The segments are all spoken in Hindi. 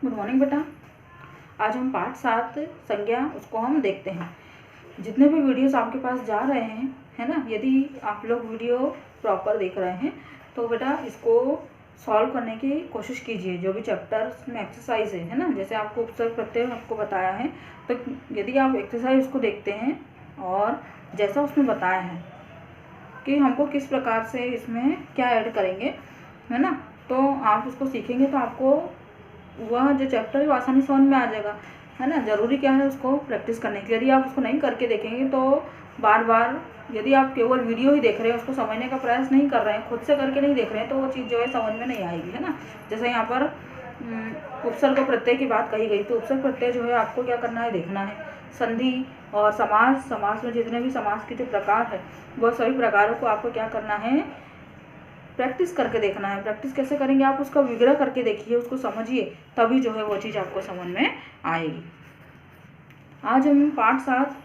गुड मॉर्निंग बेटा। आज हम पाठ 7 संज्ञा उसको हम देखते हैं। जितने भी वीडियोस आपके पास जा रहे हैं, है ना, यदि आप लोग वीडियो प्रॉपर देख रहे हैं तो बेटा इसको सॉल्व करने की कोशिश कीजिए। जो भी चैप्टर्स में एक्सरसाइज है ना, जैसे आपको उपसर्ग प्रत्यय आपको बताया है, तो यदि आप एक्सरसाइज को देखते हैं और जैसा उसमें बताया है कि हमको किस प्रकार से इसमें क्या ऐड करेंगे, है ना, तो आप उसको सीखेंगे तो आपको वह जो चैप्टर है वो आसानी समझ में आ जाएगा, है ना। ज़रूरी क्या है, उसको प्रैक्टिस करने के लिए। यदि आप उसको नहीं करके देखेंगे तो बार बार, यदि आप केवल वीडियो ही देख रहे हैं, उसको समझने का प्रयास नहीं कर रहे हैं, खुद से करके नहीं देख रहे हैं, तो वो चीज़ जो है समझ में नहीं आएगी, है ना। जैसे यहाँ पर उपसर्ग प्रत्यय की बात कही गई, तो उपसर्ग प्रत्यय जो है आपको क्या करना है, देखना है। संधि और समास में जितने भी समास के जो प्रकार है, वह सभी प्रकारों को आपको क्या करना है, प्रैक्टिस करके देखना है। प्रैक्टिस कैसे करेंगे, आप उसका विग्रह करके देखिए, उसको समझिए, तभी जो है वो चीज़ आपको समझ में आएगी। आज हम पाठ 7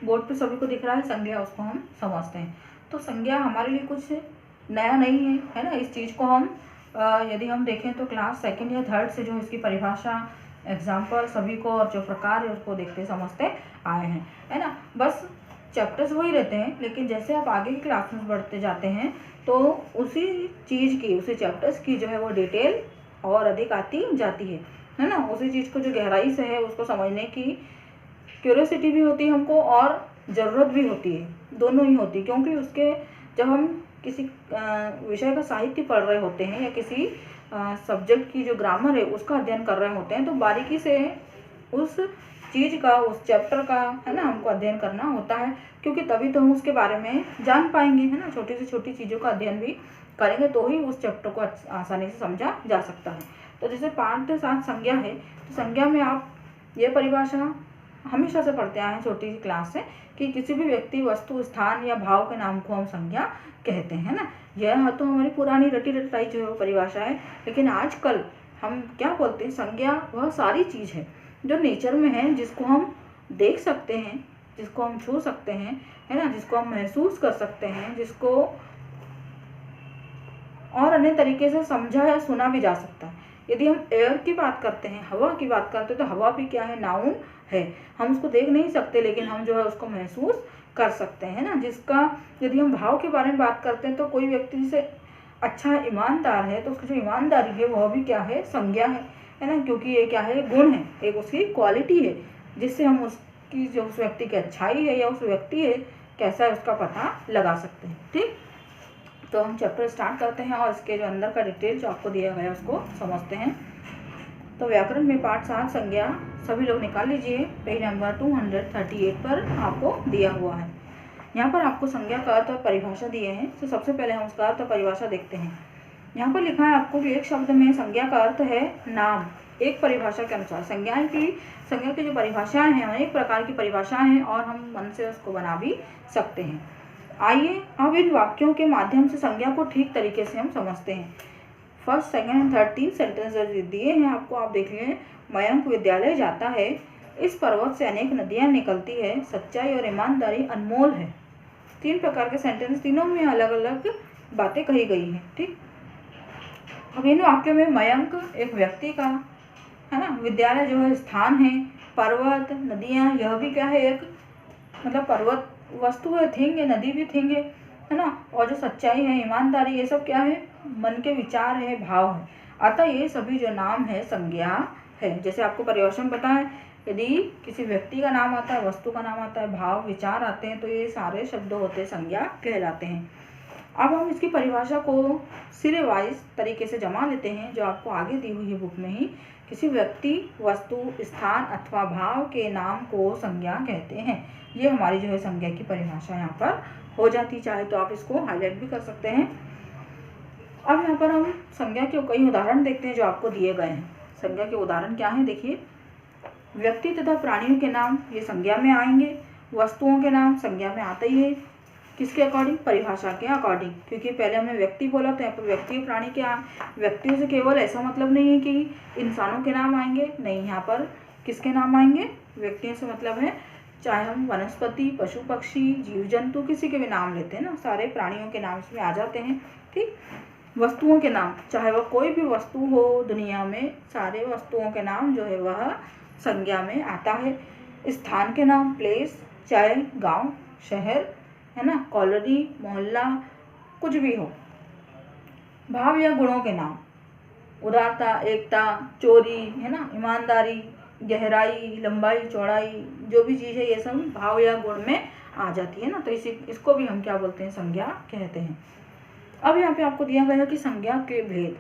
बोर्ड पे सभी को दिख रहा है, संज्ञा, उसको हम समझते हैं। तो संज्ञा हमारे लिए कुछ नया नहीं है, है ना। इस चीज़ को हम यदि हम देखें तो क्लास 2nd या 3rd से जो इसकी परिभाषा, एग्जाम्पल सभी को और जो प्रकार है उसको देखते समझते आए हैं, है ना। बस चैप्टर्स वही रहते हैं, लेकिन जैसे आप आगे की क्लास में बढ़ते जाते हैं तो उसी चीज़ की, उसी चैप्टर्स की जो है वो डिटेल और अधिक आती जाती है ना। उसी चीज़ को जो गहराई से है उसको समझने की क्यूरियोसिटी भी होती है हमको और ज़रूरत भी होती है, दोनों ही होती है। क्योंकि उसके जब हम किसी विषय का साहित्य पढ़ रहे होते हैं या किसी सब्जेक्ट की जो ग्रामर है उसका अध्ययन कर रहे होते हैं, तो बारीकी से उस चीज़ का, उस चैप्टर का, है ना, हमको अध्ययन करना होता है। क्योंकि तभी तो हम उसके बारे में जान पाएंगे, है ना। छोटी से छोटी चीज़ों का अध्ययन भी करेंगे तो ही उस चैप्टर को आसानी से समझा जा सकता है। तो जैसे पाठ 7 संज्ञा है, तो संज्ञा में आप ये परिभाषा हमेशा से पढ़ते आए हैं छोटी सी क्लास से, कि किसी भी व्यक्ति, वस्तु, स्थान या भाव के नाम को हम संज्ञा कहते हैं ना। यह तो हमारी पुरानी रटी रटाई जो है वो परिभाषा है। लेकिन आजकल हम क्या बोलते हैं, संज्ञा वह सारी चीज़ है जो नेचर में है, जिसको हम देख सकते हैं, जिसको हम छू सकते हैं, है ना, जिसको हम महसूस कर सकते हैं, जिसको और अन्य तरीके से समझा या सुना भी जा सकता है। यदि हम एयर की बात करते हैं, हवा की बात करते हैं, तो हवा भी क्या है, नाउन है। हम उसको देख नहीं सकते, लेकिन हम जो है उसको महसूस कर सकते हैं ना। जिसका यदि हम भाव के बारे में बात करते हैं, तो कोई व्यक्ति जैसे अच्छा ईमानदार है, तो उसकी जो ईमानदारी है वह भी क्या है, संज्ञा है ना। क्योंकि ये क्या है, गुण है, एक उसकी क्वालिटी है, जिससे हम उसकी जो उस व्यक्ति की अच्छाई है या उस व्यक्ति है कैसा है उसका पता लगा सकते हैं। ठीक, तो हम चैप्टर स्टार्ट करते हैं और इसके जो अंदर का डिटेल जो आपको दिया गया है उसको समझते हैं। तो व्याकरण में पाठ 7 संज्ञा सभी लोग निकाल लीजिए, पेज नंबर 238 पर आपको दिया हुआ है। यहाँ पर आपको संज्ञा का अर्थ और परिभाषा दिए हैं। तो सबसे पहले हम उसका अर्थ और परिभाषा देखते हैं। यहाँ पर लिखा है आपको कि एक शब्द में संज्ञा का अर्थ है नाम। एक परिभाषा के अनुसार संज्ञा की जो परिभाषाएं हैं, अनेक प्रकार की परिभाषाएं हैं और हम मन से उसको बना भी सकते हैं। आइए अब इन वाक्यों के माध्यम से संज्ञा को ठीक तरीके से हम समझते हैं। First, second and third 3 sentence दिए हैं आपको, आप देख लें। मयंक विद्यालय जाता है, इस पर्वत से अनेक नदियाँ निकलती है, सच्चाई और ईमानदारी अनमोल है। 3 प्रकार के सेंटेंस, तीनों में अलग अलग बातें कही गई हैं। ठीक, अब इन वाक्यों में मयंक एक व्यक्ति का, है ना, विद्यालय जो है स्थान है, पर्वत, नदियाँ, यह भी क्या है, एक मतलब पर्वत वस्तु है, थिंग है, नदी भी थिंग है ना। और जो सच्चाई है, ईमानदारी, ये सब क्या है, मन के विचार है, भाव है। अतः ये सभी जो नाम है संज्ञा है। जैसे आपको परिभाषा में पता है, यदि किसी व्यक्ति का नाम आता है, वस्तु का नाम आता है, भाव, विचार आते हैं, तो ये सारे शब्द होते हैं संज्ञा कहलाते हैं। अब हम इसकी परिभाषा को सिरे वाइज तरीके से जमा लेते हैं, जो आपको आगे दी हुई है बुक में ही। किसी व्यक्ति, वस्तु, स्थान अथवा भाव के नाम को संज्ञा कहते हैं। ये हमारी जो है संज्ञा की परिभाषा यहाँ पर हो जाती। चाहे तो आप इसको हाईलाइट भी कर सकते हैं। अब यहाँ पर हम संज्ञा के कई उदाहरण देखते हैं जो आपको दिए गए हैं। संज्ञा के उदाहरण क्या हैं, देखिए। व्यक्ति तथा प्राणियों के नाम ये संज्ञा में आएंगे। वस्तुओं के नाम संज्ञा में आते ही है। किसके अकॉर्डिंग, परिभाषा के अकॉर्डिंग। क्योंकि पहले हमने व्यक्ति बोला, तो यहाँ पर व्यक्ति और प्राणी के व्यक्तियों से केवल ऐसा मतलब नहीं है कि इंसानों के नाम आएंगे, नहीं, यहाँ पर किसके नाम आएंगे, व्यक्तियों से मतलब है चाहे हम वनस्पति, पशु पक्षी, जीव जंतु, किसी के भी नाम लेते हैं ना, सारे प्राणियों के नाम इसमें आ जाते हैं। ठीक, वस्तुओं के नाम, चाहे वह कोई भी वस्तु हो दुनिया में, सारे वस्तुओं के नाम जो है वह संज्ञा में आता है। स्थान के नाम, प्लेस, चाहे गांव, शहर, है ना, कॉलोनी, मोहल्ला, कुछ भी हो। भाव या गुणों के नाम, उदारता, एकता, चोरी, है ना, ईमानदारी, गहराई, लंबाई, चौड़ाई, जो भी चीज़ है ये सब भाव या गुण में आ जाती है ना, तो इसको भी हम क्या बोलते हैं, संज्ञा कहते हैं। अब यहाँ पे आपको दिया गया है कि संज्ञा के भेद।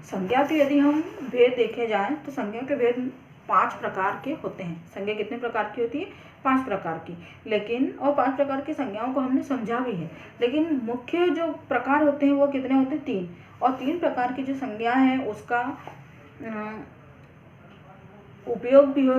संज्ञा के यदि हम भेद देखे जाएं तो संज्ञा के भेद 5 प्रकार के होते हैं। संज्ञा कितने प्रकार की होती है? 5 प्रकार की। लेकिन और 5 प्रकार की संज्ञाओं को हमने समझा भी है, लेकिन मुख्य जो प्रकार होते हैं वो कितने होते हैं? 3। और 3 प्रकार की जो संज्ञा है उसका उपयोग भी हो,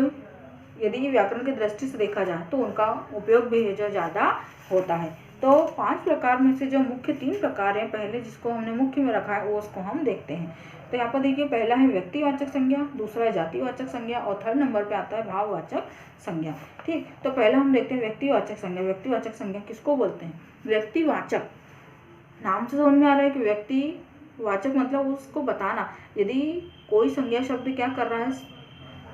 यदि व्याकरण की दृष्टि से देखा जाए तो उनका उपयोग भी है जो ज़्यादा होता है। तो 5 प्रकार में से जो मुख्य 3 प्रकार हैं, पहले जिसको हमने मुख्य में रखा है वो उसको हम देखते हैं। तो यहाँ पर देखिए, पहला है व्यक्तिवाचक संज्ञा, दूसरा है जातिवाचक संज्ञा और 3rd नंबर पे आता है भाववाचक संज्ञा। ठीक, तो पहला हम देखते हैं व्यक्तिवाचक संज्ञा। व्यक्तिवाचक संज्ञा किसको बोलते हैं? व्यक्तिवाचक, नाम से समझ में आ रहा है कि व्यक्तिवाचक मतलब उसको बताना। यदि कोई संज्ञा शब्द क्या कर रहा है,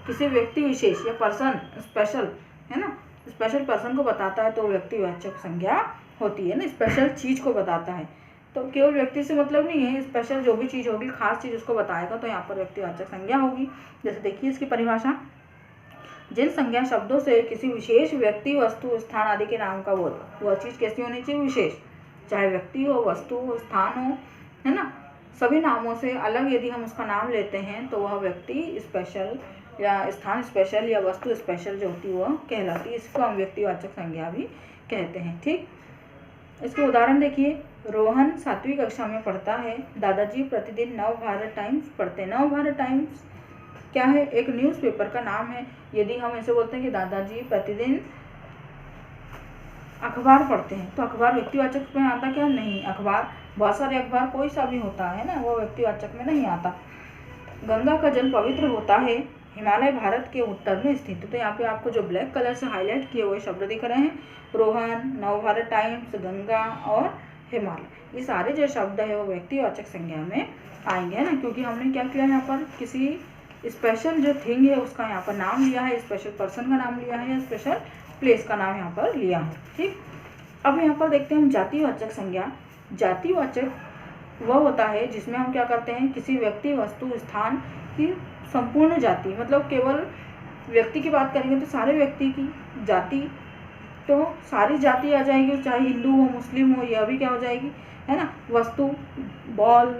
किसी व्यक्ति विशेष या पर्सन, स्पेशल, है ना, स्पेशल पर्सन को बताता है तो व्यक्तिवाचक संज्ञा होती है ना, स्पेशल चीज़ को बताता है। तो केवल व्यक्ति से मतलब नहीं है, स्पेशल जो भी चीज़ होगी, खास चीज़ उसको बताएगा, तो यहाँ पर व्यक्तिवाचक संज्ञा होगी। जैसे देखिए इसकी परिभाषा, जिन संज्ञा शब्दों से किसी विशेष व्यक्ति, वस्तु, स्थान आदि के नाम का बोध, वह चीज़ कैसी होनी चाहिए? विशेष, चाहे व्यक्ति हो, वस्तु हो, स्थान हो, है ना, सभी नामों से अलग यदि हम उसका नाम लेते हैं तो वह व्यक्ति स्पेशल या स्थान स्पेशल या वस्तु स्पेशल जो होती है वह कहलाती है। इसको हम व्यक्तिवाचक संज्ञा भी कहते हैं। ठीक, इसके उदाहरण देखिए, रोहन 7वीं कक्षा में पढ़ता है, दादाजी प्रतिदिन नवभारत टाइम्स पढ़ते हैं। नवभारत टाइम्स क्या है? एक न्यूज़पेपर का नाम है। यदि हम ऐसे बोलते हैं कि दादाजी प्रतिदिन अखबार पढ़ते हैं, तो अखबार व्यक्तिवाचक में आता क्या? नहीं। अखबार, बहुत सारे अखबार कोई सा भी होता है ना, वो व्यक्तिवाचक में नहीं आता। गंगा का जल पवित्र होता है, हिमालय भारत के उत्तर में स्थित है। तो यहाँ पे आपको जो ब्लैक कलर से हाईलाइट किए हुए शब्द दिख रहे हैं, रोहन, नवभारत टाइम्स, गंगा और हिमालय, ये सारे जो शब्द है वो व्यक्तिवाचक संज्ञा में आएंगे, है ना, क्योंकि हमने क्या किया, यहाँ पर किसी स्पेशल जो थिंग है उसका यहाँ पर नाम लिया है, स्पेशल पर्सन का नाम लिया है या स्पेशल प्लेस का नाम यहाँ पर लिया है। ठीक, अब यहाँ पर देखते हैं हम जातिवाचक संज्ञा। जातिवाचक वह होता है जिसमें हम क्या करते हैं, किसी व्यक्ति, वस्तु, स्थान की संपूर्ण जाति, मतलब केवल व्यक्ति की बात करेंगे तो सारे व्यक्ति की जाति, तो सारी जाति आ जाएगी, चाहे हिंदू हो, मुस्लिम हो, यह भी क्या हो जाएगी, है ना। वस्तु, बॉल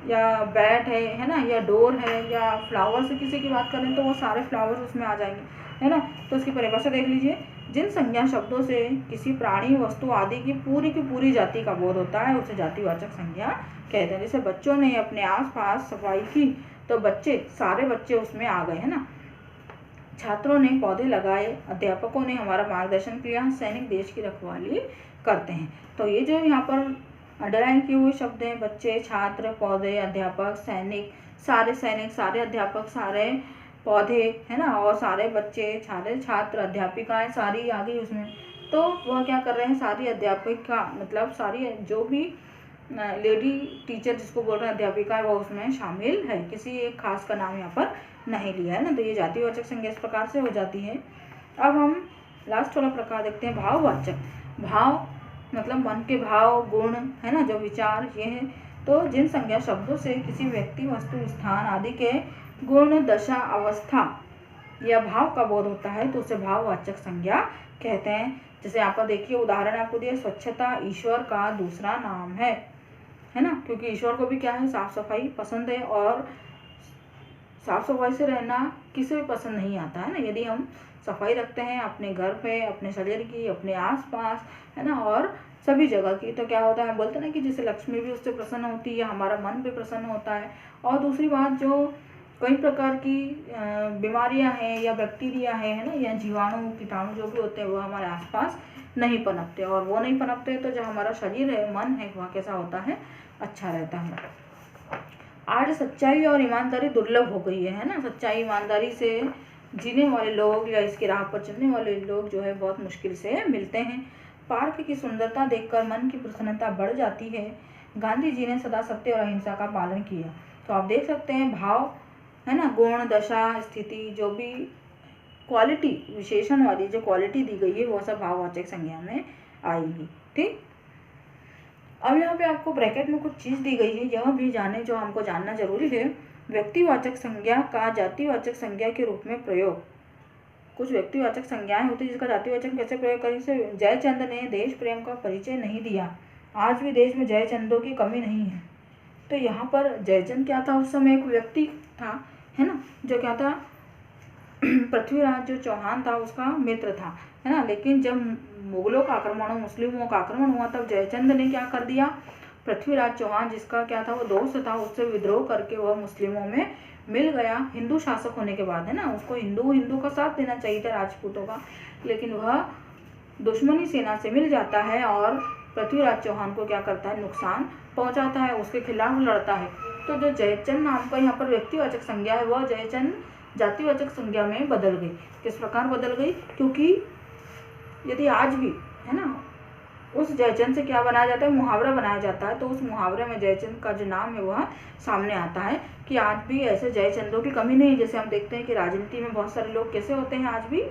या बैट है ना, या डोर है, या फ्लावर से किसी की बात करें तो वो सारे फ्लावर्स उसमें आ जाएंगे, है ना। तो उसकी परिभाषा देख लीजिए, जिन संज्ञा शब्दों से किसी प्राणी, वस्तु आदि की पूरी जाति का बोध होता है उसे जातिवाचक संज्ञा कहते हैं। जैसे बच्चों ने अपने आसपास सफाई की तो बच्चे, सारे बच्चे उसमें आ गए, है ना। छात्रों ने पौधे लगाए, अध्यापकों ने हमारा मार्गदर्शन किया, सैनिक देश की रखवाली करते हैं। तो ये जो यहाँ पर अंडरलाइन किए हुए शब्द हैं, बच्चे, छात्र, पौधे, अध्यापक, सैनिक, सारे अध्यापक, सारे पौधे, है ना, और सारे बच्चे, सारे छात्र, अध्यापिकाएं सारी आ गई उसमें। तो वह क्या कर रहे हैं, सारी अध्यापिका, मतलब सारी जो भी लेडी टीचर जिसको बोल रहे हैं अध्यापिका है, वो उसमें शामिल है, किसी एक खास का नाम यहाँ पर नहीं लिया है ना। तो ये जातिवाचक संज्ञा इस प्रकार से हो जाती है। अब हम लास्ट वाला प्रकार देखते हैं, भाववाचक। भाव मतलब मन के भाव, गुण, है ना, जो विचार, ये है। तो जिन संज्ञा शब्दों से किसी व्यक्ति, वस्तु, स्थान आदि के गुण, दशा, अवस्था या भाव का बोध होता है तो उसे भाववाचक संज्ञा कहते हैं। जैसे यहाँ पर देखिए उदाहरण आपको दिया, स्वच्छता ईश्वर का दूसरा नाम है ना, क्योंकि ईश्वर को भी क्या है, साफ सफाई पसंद है, और साफ सफाई से रहना किसी भी पसंद नहीं आता है ना। यदि हम सफाई रखते हैं अपने घर पे, अपने शरीर की, अपने आसपास, है ना, और सभी जगह की, तो क्या होता है, बोलते ना कि जैसे लक्ष्मी भी उससे प्रसन्न होती है, हमारा मन भी प्रसन्न होता है। और दूसरी बात, जो कई प्रकार की बीमारियां हैं या बैक्टीरिया है ना, या जीवाणु, कीटाणु जो भी होते हैं वो हमारे आसपास नहीं पनपते, और वो नहीं पनपते तो जो हमारा शरीर है, मन है, वह कैसा होता है, अच्छा रहता है। आज सच्चाई और ईमानदारी दुर्लभ हो गई है ना। सच्चाई, ईमानदारी से जीने वाले लोग या इसके राह पर चलने वाले लोग जो है बहुत मुश्किल से मिलते हैं। पार्क की सुंदरता देखकर मन की प्रसन्नता बढ़ जाती है। गांधी जी ने सदा सत्य और अहिंसा का पालन किया। तो आप देख सकते हैं भाव है ना, गुण, दशा, स्थिति, जो भी क्वालिटी, विशेषण वाली जो क्वालिटी दी गई है वो सब भाववाचक संज्ञा में आएगी। ठीक, अब यहाँ पे आपको ब्रैकेट में कुछ चीज़ दी गई है, यह भी जाने जो हमको जानना जरूरी है। व्यक्तिवाचक संज्ञा का जातिवाचक संज्ञा के रूप में प्रयोग। कुछ व्यक्तिवाचक संज्ञाएं होती है जिसका जातिवाचक कैसे प्रयोग करें। इसे जयचंद ने देश प्रेम का परिचय नहीं दिया। आज भी देश में जयचंदों की कमी नहीं है। तो यहाँ पर जयचंद क्या था, उस समय एक व्यक्ति था, है ना, जो क्या था, पृथ्वीराज जो चौहान था उसका मित्र था, है ना। लेकिन जब मुगलों का आक्रमण, मुस्लिमों का आक्रमण हुआ, तब जयचंद ने क्या कर दिया, पृथ्वीराज चौहान जिसका क्या था वो दोस्त था, उससे विद्रोह करके वह मुस्लिमों में मिल गया। हिंदू शासक होने के बाद, है ना, उसको हिंदू का साथ देना चाहिए था राजपूतों का, लेकिन वह दुश्मनी सेना से मिल जाता है और पृथ्वीराज चौहान को क्या करता है, नुकसान पहुंचाता है, उसके खिलाफ लड़ता है। तो जो जयचंद नाम का यहाँ पर व्यक्तिवाचक संज्ञा है वह जयचंद जातिवाचक संज्ञा में बदल गई। किस प्रकार बदल गई, क्योंकि यदि आज भी, है ना, उस जयचंद से क्या बनाया जाता है, मुहावरा बनाया जाता है, तो उस मुहावरे में जयचंद का जो नाम है वह सामने आता है कि आज भी ऐसे जयचंदों की कमी नहीं। जैसे हम देखते हैं कि राजनीति में बहुत सारे लोग कैसे होते हैं, आज भी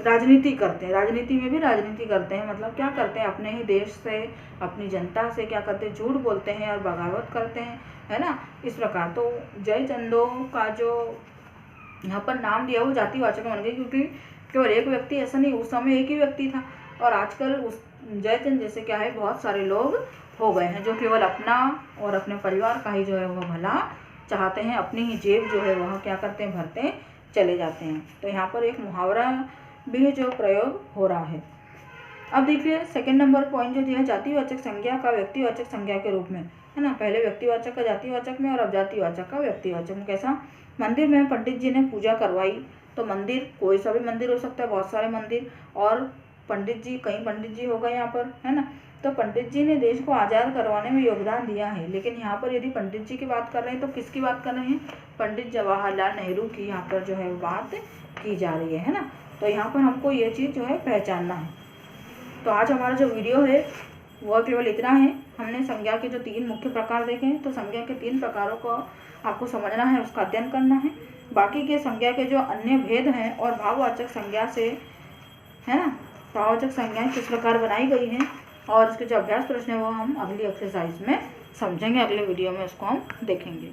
राजनीति करते हैं, राजनीति में भी राजनीति करते हैं, मतलब क्या करते हैं, अपने ही देश से, अपनी जनता से क्या करते हैं, झूठ बोलते हैं और बगावत करते हैं, है ना, इस प्रकार। तो जयचंदों का जो यहाँ पर नाम दिया वो जातिवाचक बन गई, क्योंकि केवल एक व्यक्ति ऐसा नहीं, उस समय एक ही व्यक्ति था, और आजकल उस जयचंद जैसे क्या है बहुत सारे लोग हो गए हैं जो केवल अपना और अपने परिवार का ही जो है वह भला चाहते हैं, अपनी ही जेब जो है वह क्या करते हैं, भरते चले जाते हैं। तो यहाँ पर एक मुहावरा भी जो प्रयोग हो रहा है। अब देखिए सेकंड नंबर पॉइंट जो दिया है, जातिवाचक संज्ञा का व्यक्तिवाचक संज्ञा के रूप में, है ना। पहले व्यक्तिवाचक का जातिवाचक में और अब जातिवाचक का व्यक्तिवाचक में। कैसा, मंदिर में पंडित जी ने पूजा करवाई। तो मंदिर कोई सा भी मंदिर हो सकता है, बहुत सारे मंदिर, और पंडित जी, कई पंडित जी हो गए यहाँ पर, है ना। तो पंडित जी ने देश को आज़ाद करवाने में योगदान दिया है। लेकिन यहाँ पर यदि पंडित जी की बात कर रहे हैं तो किसकी बात कर रहे हैं, पंडित जवाहरलाल नेहरू की यहाँ पर जो है बात की जा रही है ना। तो यहाँ पर हमको ये चीज़ जो है पहचानना है। तो आज हमारा जो वीडियो है वह केवल इतना है। हमने संज्ञा के जो 3 मुख्य प्रकार देखे हैं, तो संज्ञा के 3 प्रकारों को आपको समझना है, उसका अध्ययन करना है। बाकी के संज्ञा के जो अन्य भेद हैं और भाववाचक संज्ञा से, है ना, भाववाचक संज्ञाएं किस प्रकार बनाई गई हैं और इसके जो अभ्यास प्रश्न है वो हम अगली एक्सरसाइज में समझेंगे, अगले वीडियो में उसको हम देखेंगे।